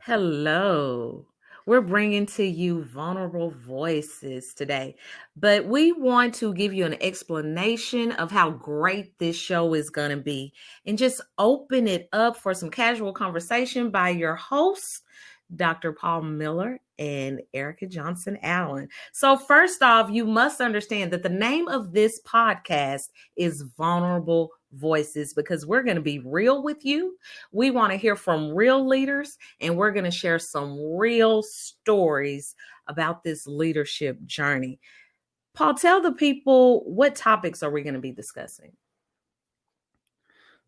Hello. We're bringing to you vulnerable voices today, but we want to give you an explanation of how great this show is going to be and just open it up for some casual conversation by your hosts, Dr. Paul Miller and Erica Johnson Allen. So, first off, you must understand that the name of this podcast is Vulnerable Voices because we're going to be real with you. We want to hear from real leaders, and we're going to share some real stories about this leadership journey. Paul, tell the people, what topics are we going to be discussing?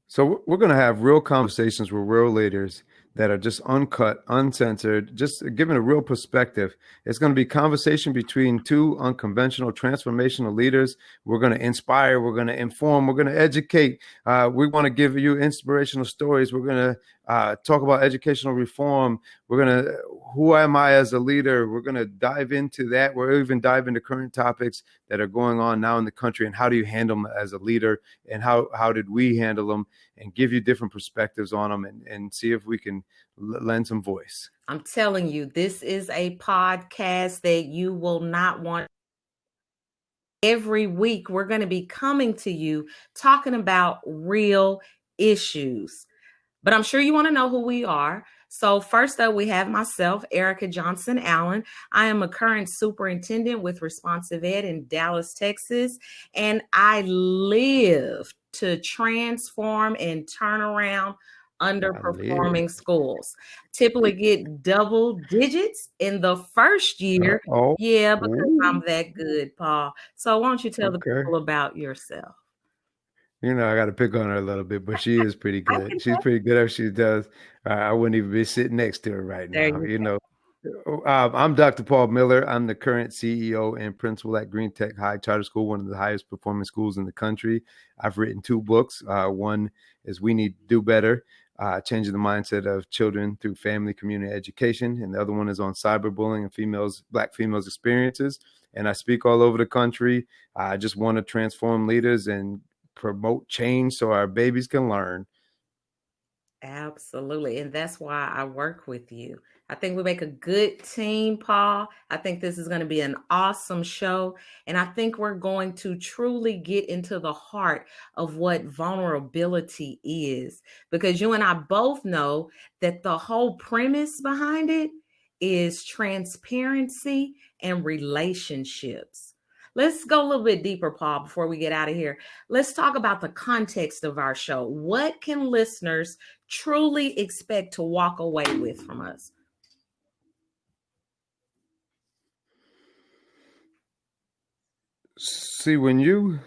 So we're going to have real conversations with real leaders that are just uncut, uncensored, just giving a real perspective. It's going to be conversation between two unconventional transformational leaders. We're going to inspire, we're going to inform, we're going to educate. We want to give you inspirational stories. We're going to talk about educational reform. We're going to, who am I as a leader? We're going to dive into that. We're even dive into current topics that are going on now in the country and how do you handle them as a leader and how did we handle them, and give you different perspectives on them and see if we can lend some voice. I'm telling you, this is a podcast that you will not want. Every week, we're going to be coming to you talking about real issues. But I'm sure you want to know who we are. So first up, we have myself, Erica Johnson Allen. I am a current superintendent with Responsive Ed in Dallas, Texas, and I live to transform and turn around underperforming schools. Typically get double digits in the first year. Yeah, because I'm that good, Paul. So why don't you tell the people about yourself? You know, I got to pick on her a little bit, but she is pretty good. She's pretty good at what she does. I wouldn't even be sitting next to her right now. You know, I'm Dr. Paul Miller. I'm the current CEO and principal at Green Tech High Charter School, one of the highest performing schools in the country. I've written 2 books. One is We Need to Do Better, changing the mindset of children through family community education. And the other one is on cyberbullying and Black females experiences. And I speak all over the country. I just want to transform leaders and promote change so our babies can learn. Absolutely. And that's why I work with you. I think we make a good team, Paul. I think this is going to be an awesome show. And I think we're going to truly get into the heart of what vulnerability is, because you and I both know that the whole premise behind it is transparency and relationships. Let's go a little bit deeper, Paul, before we get out of here. Let's talk about the context of our show. What can listeners truly expect to walk away with from us? See, when you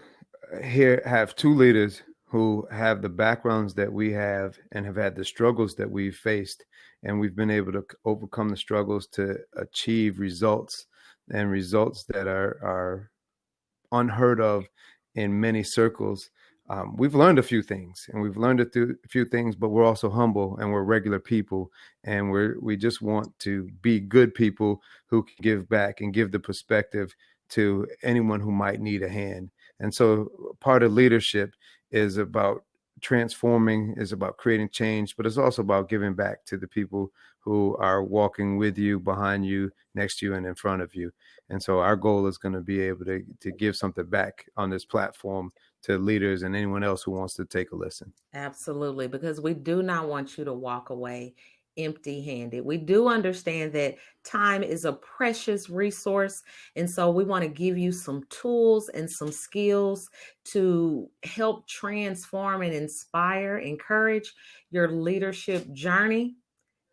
have 2 leaders who have the backgrounds that we have and have had the struggles that we've faced, and we've been able to overcome the struggles to achieve results, and results that are unheard of in many circles. We've learned a few things, and we've learned a few things, but we're also humble and we're regular people, and we just want to be good people who can give back and give the perspective to anyone who might need a hand. And so part of leadership is about transforming, is about creating change, but it's also about giving back to the people who are walking with you, behind you, next to you, and in front of you. And so our goal is going to be able to give something back on this platform to leaders and anyone else who wants to take a listen. Absolutely, because we do not want you to walk away empty-handed. We do understand that time is a precious resource, and so we want to give you some tools and some skills to help transform and inspire, encourage your leadership journey.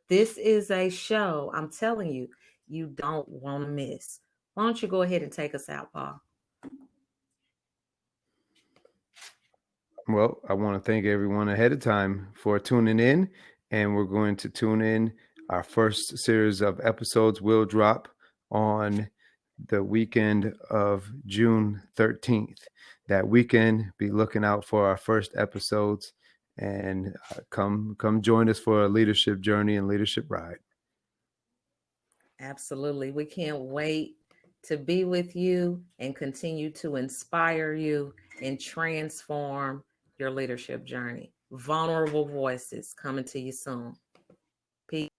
This is a show, I'm telling you, you don't want to miss. Why don't you go ahead and take us out, Paul? Well, I want to thank everyone ahead of time for tuning in, and we're going to tune in. Our first series of episodes will drop on the weekend of June 13th. That weekend, be looking out for our first episodes, and come join us for a leadership journey and leadership ride. Absolutely. We can't wait to be with you and continue to inspire you and transform your leadership journey. Vulnerable Voices coming to you soon. Peace.